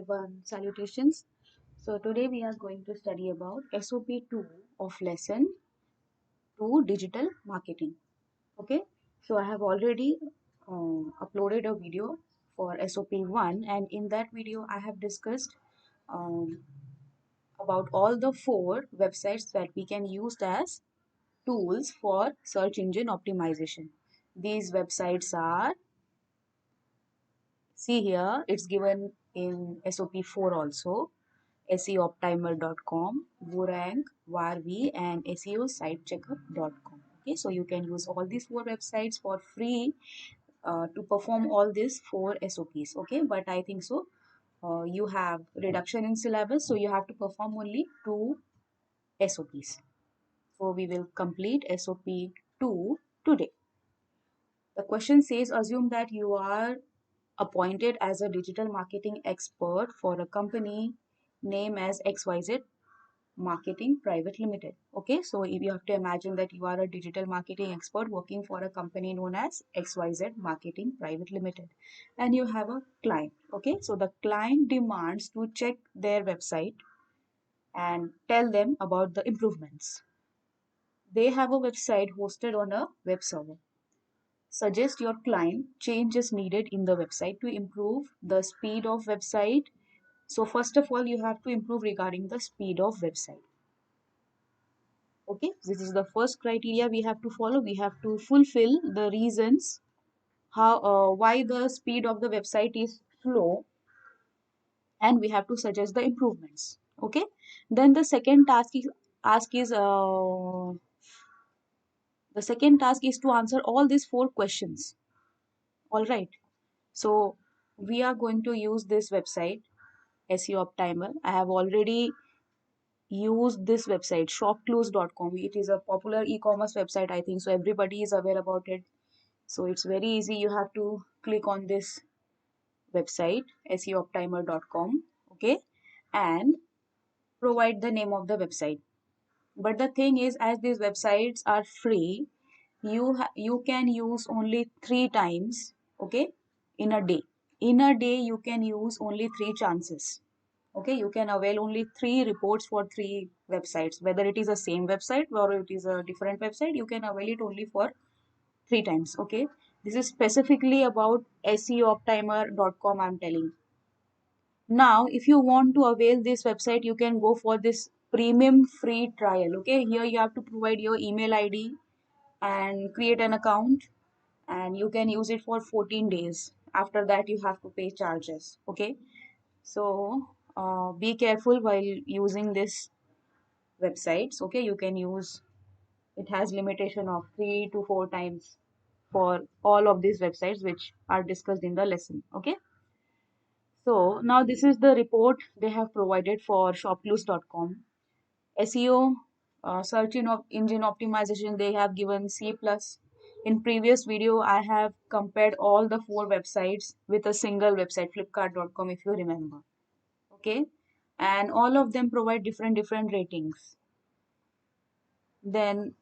everyone, salutations. So today we are going to study about SOP 2 of lesson 2 digital marketing. Okay, so I have already uploaded a video for SOP 1, and in that video I have discussed um, about all the 4 websites that we can use as tools for search engine optimization. These websites are, see here, it's given in SOP 4 also: seoptimer.com, Woorank, Warvi, and SEOsitecheckup.com. Okay, so you can use all these 4 websites for free to perform all these 4 SOPs. Okay, but I think so. You have reduction in syllabus, so you have to perform only 2 SOPs. So we will complete SOP 2 today. The question says, assume that you are appointed as a digital marketing expert for a company name as XYZ Marketing Private Limited. Okay, so if you have to imagine that you are a digital marketing expert working for a company known as XYZ Marketing Private Limited, and you have a client. Okay, so the client demands to check their website and tell them about the improvements. They have a website hosted on a web server. Suggest your client changes needed in the website to improve the speed of website. So first of all, you have to improve regarding the speed of website. Okay, this is the first criteria we have to follow. We have to fulfill the reasons how why the speed of the website is slow, and we have to suggest the improvements. Okay, then the second task is to answer all these 4 questions. All right, so we are going to use this website, SEO Optimer. I have already used this website, shopclose.com. It is a popular e-commerce website, I think so everybody is aware about it. So it's very easy. You have to click on this website, seoptimer.com, okay, and provide the name of the website. But the thing is, as these websites are free, you can use only 3 times, okay, in a day. In a day, you can use only 3 chances. Okay, you can avail only 3 reports for 3 websites. Whether it is the same website or it is a different website, you can avail it only for 3 times. Okay, this is specifically about seoptimer.com, I'm telling. Now if you want to avail this website, you can go for this premium free trial. Okay, here you have to provide your email ID and create an account, and you can use it for 14 days. After that you have to pay charges. Okay, so be careful while using this websites. Okay, you can use, it has limitation of 3 to 4 times for all of these websites which are discussed in the lesson. Okay, so now this is the report they have provided for shopclose.com. SEO, search engine optimization, they have given C plus. In previous video I have compared all the 4 websites with a single website, flipkart.com, if you remember. Okay, and all of them provide different ratings. Then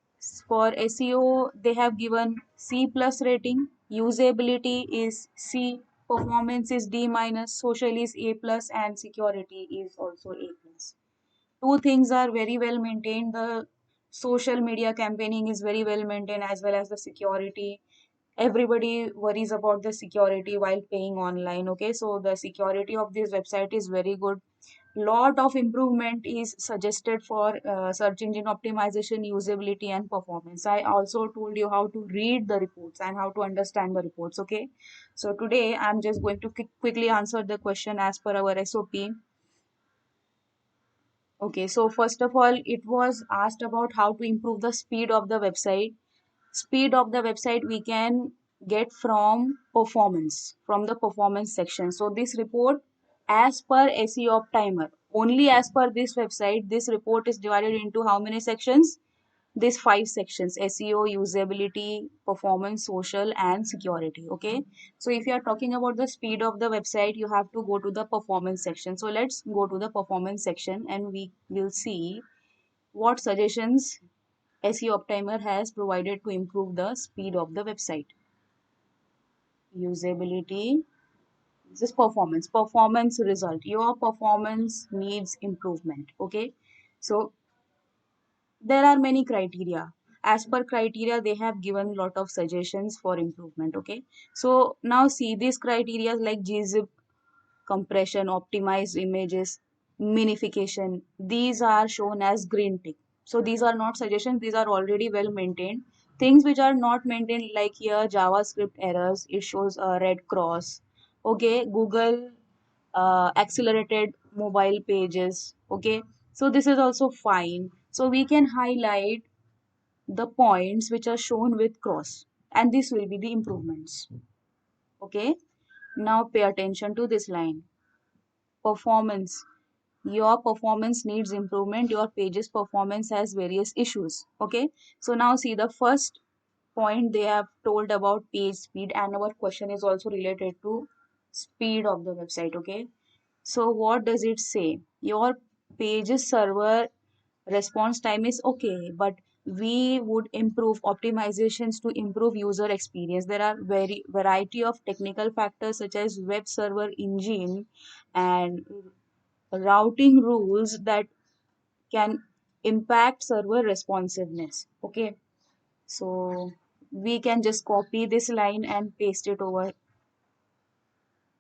for SEO, they have given C plus rating, usability is C, performance is D minus, social is A plus, and security is also A plus. 2 things are very well maintained. The social media campaigning is very well maintained, as well as the security. Everybody worries about the security while paying online. Okay, so the security of this website is very good. Lot of improvement is suggested for search engine optimization, usability, and performance. I also told you how to read the reports and how to understand the reports. Okay, so today I'm just going to quickly answer the question as per our SOP. Okay, so first of all, it was asked about how to improve the speed of the website. Speed of the website we can get from performance, from the performance section. So this report, as per SEO Optimer, only as per this website, this report is divided into how many sections? These 5 sections: SEO, usability, performance, social, and security. Okay, so if you are talking about the speed of the website, you have to go to the performance section. So let's go to the performance section and we will see what suggestions SEO Optimer has provided to improve the speed of the website. Usability, this performance result. Your performance needs improvement. Okay, so there are many criteria. As per criteria, they have given a lot of suggestions for improvement. Okay, so now see these criteria like gzip, compression, optimized images, minification. These are shown as green tick. So these are not suggestions, these are already well maintained. Things which are not maintained, like here JavaScript errors, it shows a red cross. Okay, Google accelerated mobile pages. Okay, so this is also fine. So we can highlight the points which are shown with cross, and this will be the improvements. Okay, now pay attention to this line. Performance. Your performance needs improvement. Your page's performance has various issues. Okay, so now see the first point they have told about page speed, and our question is also related to speed of the website. Okay, so what does it say? Your page's server response time is okay, but we would improve optimizations to improve user experience. There are very variety of technical factors such as web server engine and routing rules that can impact server responsiveness. Okay, so we can just copy this line and paste it over.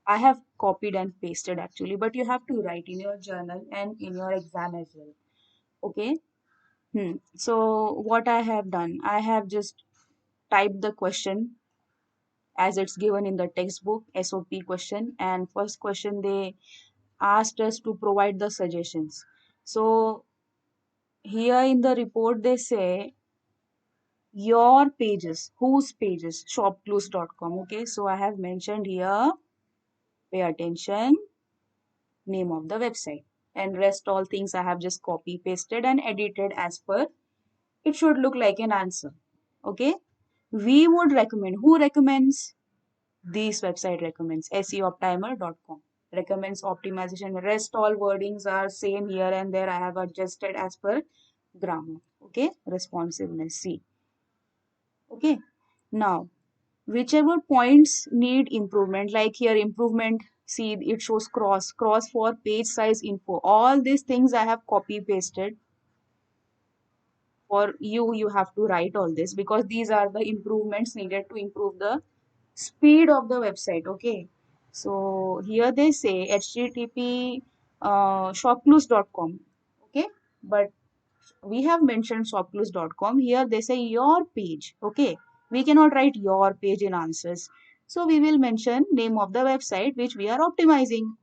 I have copied and pasted actually, but you have to write in your journal and in your exam as well. Okay. So what I have done, I have just typed the question as it's given in the textbook SOP question, and first question they asked us to provide the suggestions. So here in the report they say your pages, whose pages, shopclues.com. Okay, so I have mentioned here, pay attention, name of the website, and rest all things I have just copy pasted and edited as per it should look like an answer. Okay, we would recommend, who recommends? This website recommends, seoptimer.com recommends optimization. Rest all wordings are same here and there, I have adjusted as per grammar. Okay, responsiveness, see. Okay, now whichever points need improvement, like here improvement, see it shows cross for page size info. All these things I have copy pasted. For you have to write all this because these are the improvements needed to improve the speed of the website. Okay, so here they say http shopclues.com. Okay, but we have mentioned shopclues.com. Here they say your page. Okay, we cannot write your page in answers, so we will mention name of the website which we are optimizing.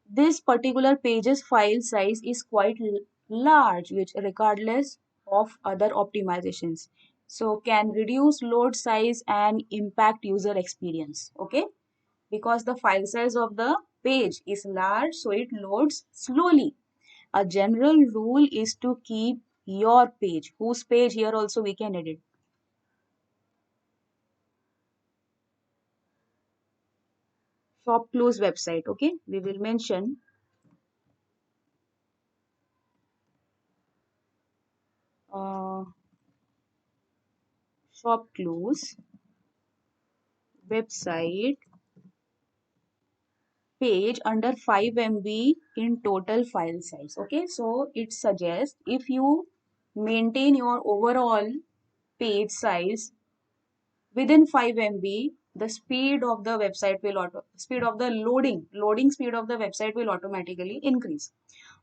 This particular page's file size is quite large, which regardless of other optimizations, so can reduce load size and impact user experience. Okay, because the file size of the page is large, so it loads slowly. A general rule is to keep your page, whose page, here also we can edit, shop close website. Okay, we will mention uh, shop close website page under 5 MB in total file size. Okay, so it suggests if you maintain your overall page size within 5 MB, the speed of the website will speed of the loading speed of the website will automatically increase.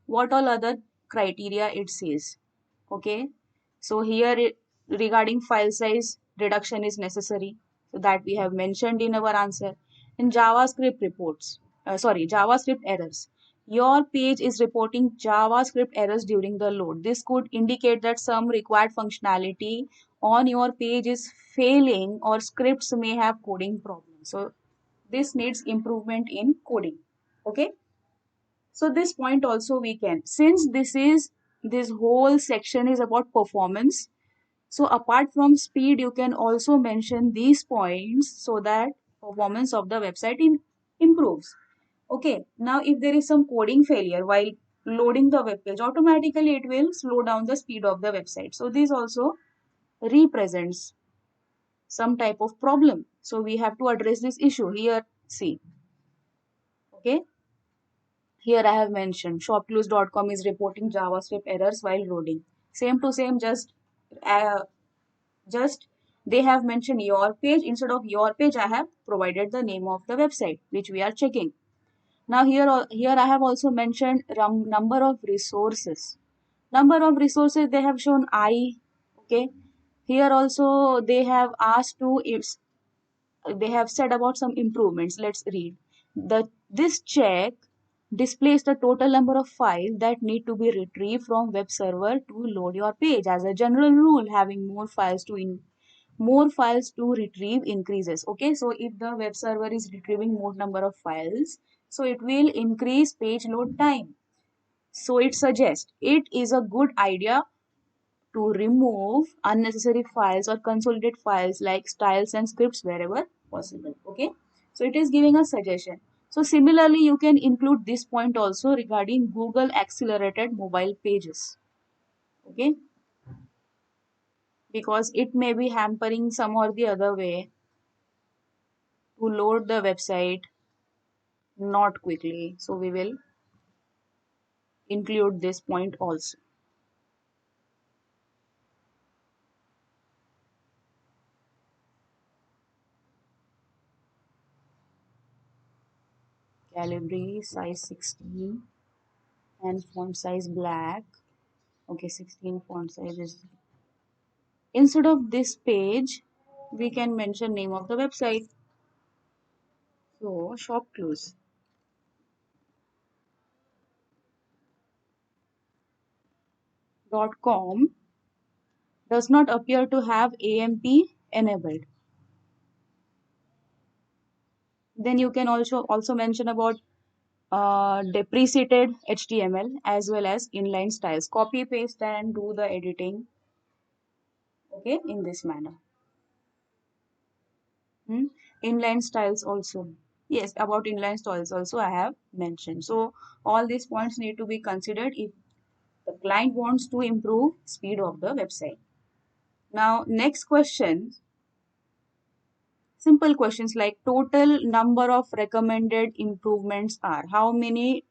What all other criteria it says? Okay, so here regarding file size reduction is necessary, so that we have mentioned in our answer. In JavaScript reports, JavaScript errors, your page is reporting JavaScript errors during the load. This could indicate that some required functionality on your page is failing or scripts may have coding problems, so this needs improvement in coding. Okay, so this point also we can, since this whole section is about performance, so apart from speed you can also mention these points so that performance of the website improves. Okay, now if there is some coding failure while loading the web page, automatically it will slow down the speed of the website, so this also represents. some type of problem. So we have to address this issue here. See, okay, here I have mentioned shopclues.com is reporting JavaScript errors while loading. Same to same, uh, just they have mentioned your page. Instead of your page, I have provided the name of the website which we are checking. Now here I have also mentioned number of resources. Number of resources they have shown I. Okay. Here also they have asked to, it's they have said about some improvements. Let's read. This check displays the total number of files that need to be retrieved from web server to load your page. As a general rule, having more files to retrieve increases. Okay, so if the web server is retrieving more number of files, so it will increase page load time. So it suggests it is a good idea to remove unnecessary files or consolidate files like styles and scripts wherever possible. Okay, so it is giving a suggestion. So similarly, you can include this point also regarding Google accelerated mobile pages. Okay, because it may be hampering some or the other way to load the website not quickly. So we will include this point also. Calibri size 16 and font size black. Okay, 16 font size is, instead of this page we can mention name of the website. So shopclues.com does not appear to have AMP enabled. Then you can also mention about deprecated HTML as well as inline styles. Copy paste and do the editing. Okay, in this manner. Hmm? Inline styles also. Yes, about inline styles also I have mentioned. So all these points need to be considered if the client wants to improve speed of the website. Now, next question, simple questions like total number of recommended improvements are. How many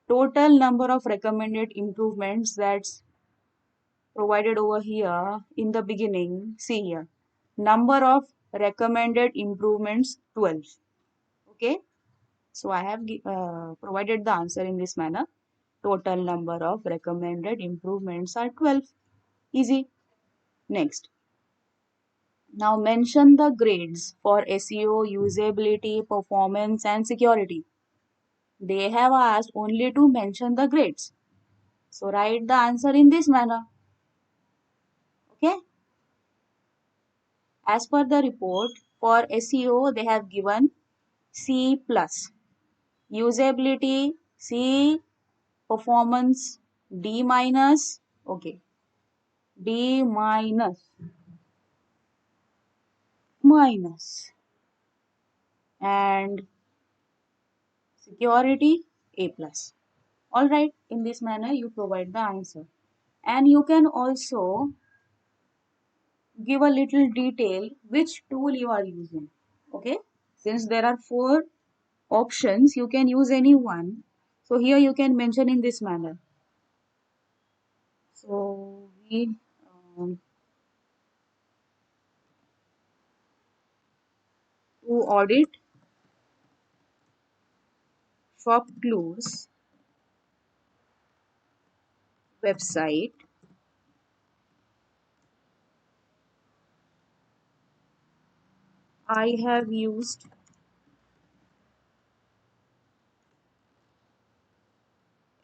total number of recommended improvements that's provided over here in the beginning? See here. Number of recommended improvements 12. Okay. So I have provided the answer in this manner. Total number of recommended improvements are 12. Easy. Next. Now mention the grades for SEO, usability, performance, and security. They have asked only to mention the grades. So write the answer in this manner. Okay. As per the report, for SEO, they have given C plus. Usability, C. Performance, D minus. Okay. D minus. Minus. And security, A plus. All right, in this manner you provide the answer. And you can also give a little detail which tool you are using. Okay, since there are four options, you can use any one. So here you can mention in this manner. So we to audit ShopClues website, I have used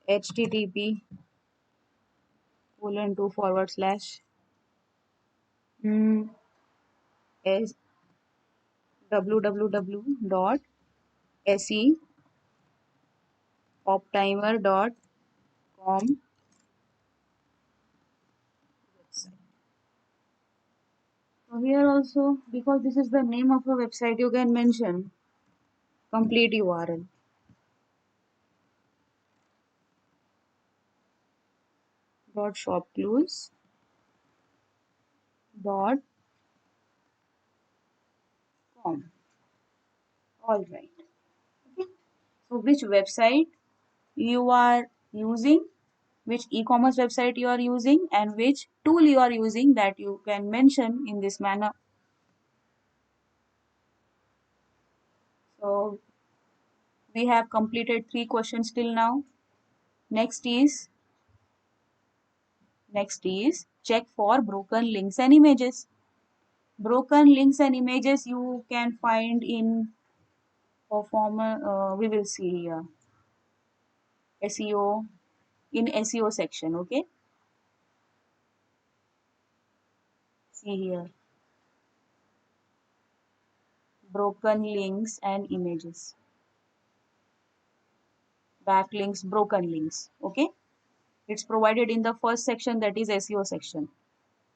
http colon 2 forward slash s www dot seoptimer.com website. So here also, because this is the name of a website, you can mention complete URL. Dot shopclues dot com. All right. Okay. So which website you are using, which e-commerce website you are using, and which tool you are using, that you can mention in this manner. So we have completed 3 questions till now. Next is check for broken links and images. Broken links and images you can find in performer. We will see here SEO, in SEO section. Okay, see here broken links and images, backlinks, broken links. Okay, it's provided in the first section, that is SEO section,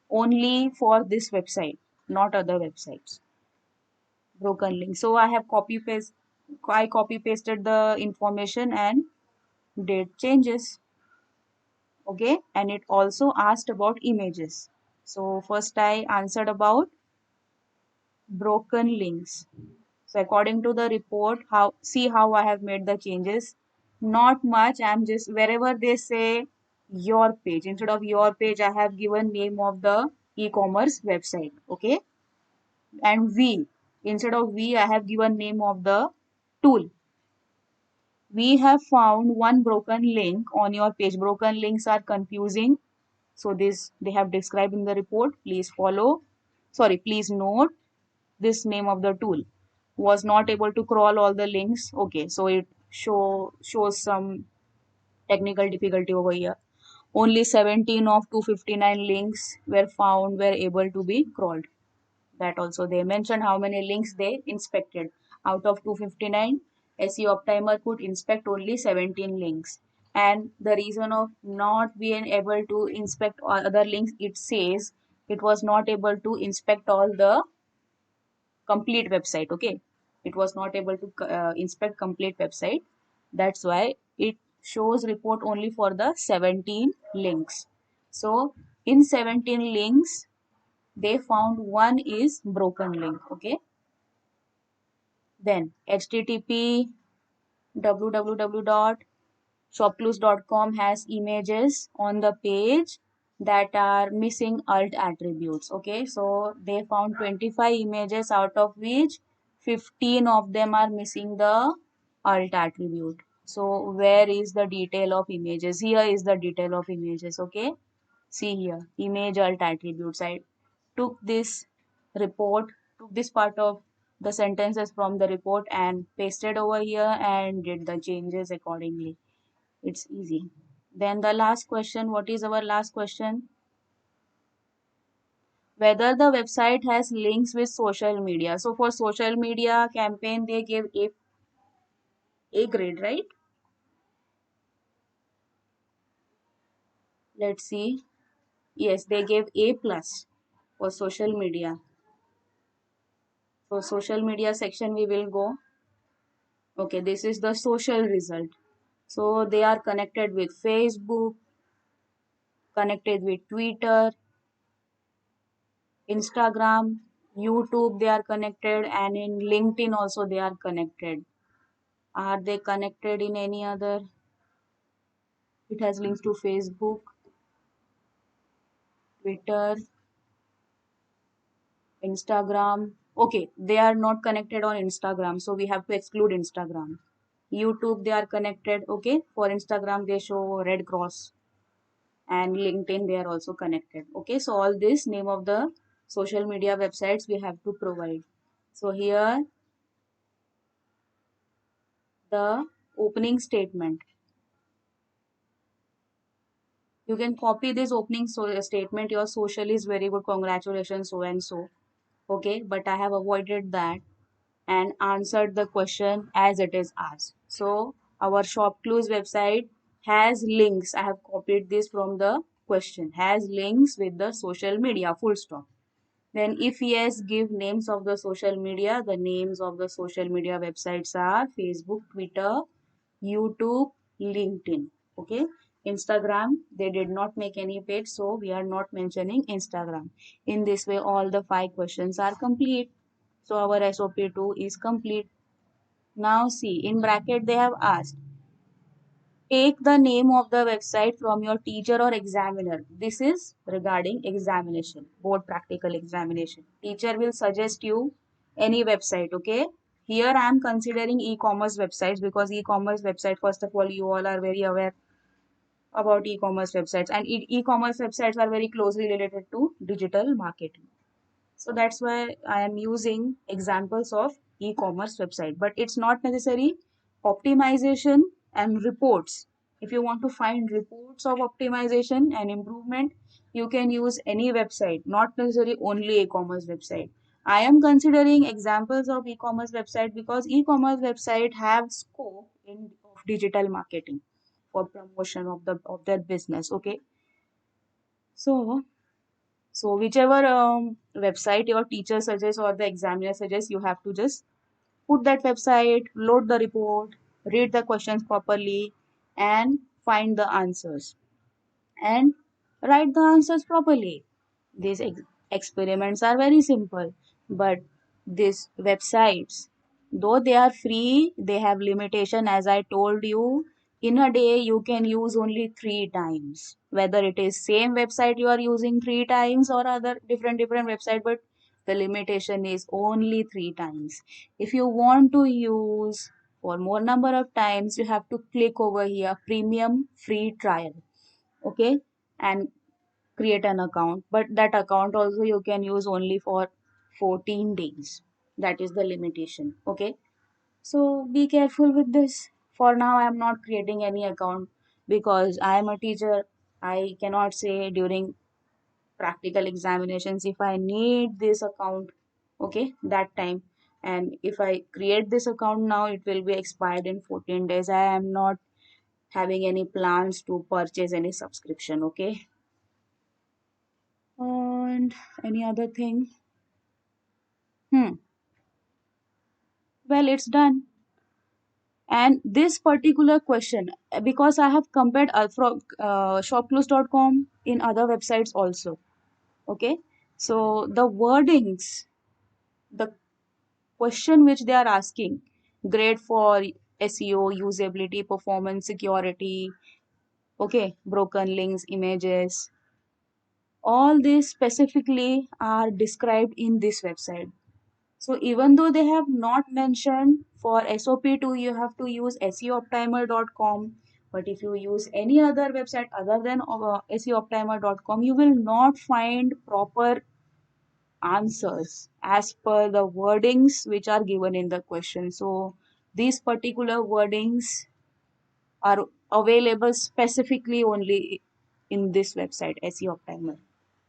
only for this website, not other websites. Broken link. So I copy pasted the information and did changes. Okay, and it also asked about images. So first I answered about broken links. So according to the report, how I have made the changes. Not much. I'm just, wherever they say your page, instead of your page, I have given name of the e-commerce website. Okay, and we, instead of we, I have given name of the tool. We have found one broken link on your page. Broken links are confusing. So this they have described in the report. Please note this name of the tool. Was not able to crawl all the links. Okay, so it shows some technical difficulty over here. Only 17 of 259 links were able to be crawled. That also they mentioned how many links they inspected. Out of 259, SEO Optimer could inspect only 17 links. And the reason of not being able to inspect all other links, it says it was not able to inspect all the complete website. Okay, it was not able to inspect complete website. That's why it shows report only for the 17 links. So in 17 links, they found one is broken link. Okay, then http www.shopclues.com has images on the page that are missing alt attributes. Okay, so they found 25 images, out of which 15 of them are missing the alt attribute. So where is the detail of images? Here is the detail of images. Okay, see here, image alt attributes. I took this report, took this part of the sentences from the report and pasted over here and did the changes accordingly. It's easy. Then the last question, what is our last question? Whether the website has links with social media. So for social media campaign, they gave A grade, right? Let's see. Yes, they gave A plus for social media. So social media section we will go. Okay, this is the social result. So they are connected with Facebook, connected with Twitter, Instagram, YouTube, they are connected, and in LinkedIn also they are connected. Are they connected in any other? It has links to Facebook, Twitter, Instagram. Okay, they are not connected on Instagram, so we have to exclude Instagram. YouTube, they are connected. Okay, for Instagram, they show red cross, and LinkedIn, they are also connected. Okay, so all this name of the social media websites we have to provide. So here the opening statement. You can copy this opening statement. Your social is very good. Congratulations, so and so. Okay, but I have avoided that and answered the question as it is asked. So our ShopClues website has links. I have copied this from the question. Has links with the social media. Full stop. Then if yes, give names of the social media. The names of the social media websites are Facebook, Twitter, YouTube, LinkedIn. Okay. Instagram, they did not make any page, so we are not mentioning Instagram. In this way, all the 5 questions are complete. So our SOP2 is complete. Now see, in bracket they have asked, take the name of the website from your teacher or examiner. This is regarding examination, board practical examination. Teacher will suggest you any website, okay? Here I am considering e-commerce websites because e-commerce website, first of all, you all are very aware about e-commerce websites, and e-commerce websites are very closely related to digital marketing. So that's why I am using examples of e-commerce website, but it's not necessary optimization and reports. If you want to find reports of optimization and improvement, you can use any website, not necessarily only e-commerce website. I am considering examples of e-commerce website because e-commerce website have scope in of digital marketing for promotion of their business. Okay, so whichever website your teacher suggests or the examiner suggests, you have to just put that website, load the report, read the questions properly, and find the answers and write the answers properly. These experiments are very simple, but these websites, though they are free, they have limitation. As I told you, in a day you can use only three times. Whether it is same website you are using three times or other different website, but the limitation is only three times. If you want to use for more number of times, you have to click over here premium free trial, okay, and create an account, but that account also you can use only for 14 days. That is the limitation, okay. So be careful with this. For now I am not creating any account because I am a teacher. I cannot say during practical examinations if I need this account, okay, that time. And if I create this account now, it will be expired in 14 days. I am not having any plans to purchase any subscription, okay. And any other thing? Hmm. Well, it's done. And this particular question, because I have compared from shopclose.com in other websites also. Okay. So the wordings, the question which they are asking, grade for SEO, usability, performance, security, okay, broken links, images, all these specifically are described in this website. So even though they have not mentioned for SOP2 you have to use seooptimer.com, but if you use any other website other than seooptimer.com, you will not find proper answers as per the wordings which are given in the question. So these particular wordings are available specifically only in this website, SEO Optimer,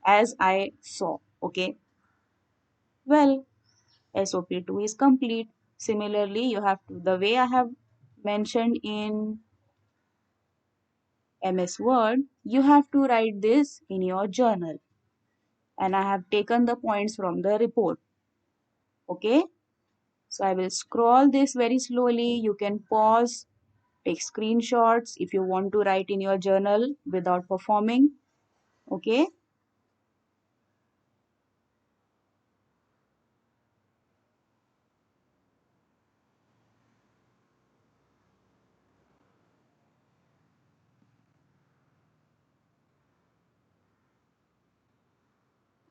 as I saw. Okay. Well, SOP2 is complete. Similarly, you have to, the way I have mentioned in MS Word, you have to write this in your journal. And I have taken the points from the report. Okay. So I will scroll this very slowly. You can pause, take screenshots if you want to write in your journal without performing. Okay.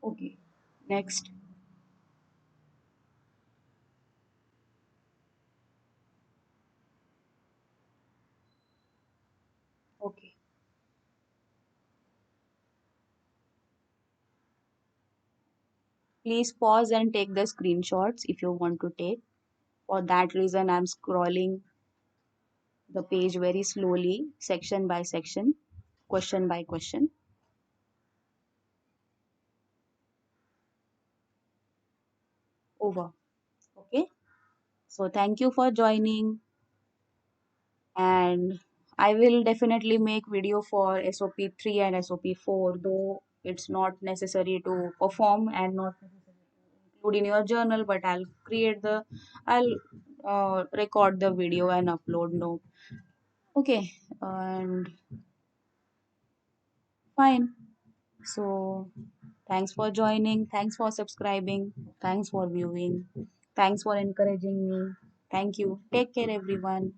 Okay. Next. Okay. Please pause and take the screenshots if you want to take. For that reason, I'm scrolling the page very slowly, section by section, question by question. Over. Okay. So thank you for joining, and I will definitely make video for SOP3 and SOP4, though it's not necessary to perform and not necessary to include in your journal, but I'll record the video and upload. No. Okay. And fine. So thanks for joining. Thanks for subscribing. Thanks for viewing. Thanks for encouraging me. Thank you. Take care, everyone.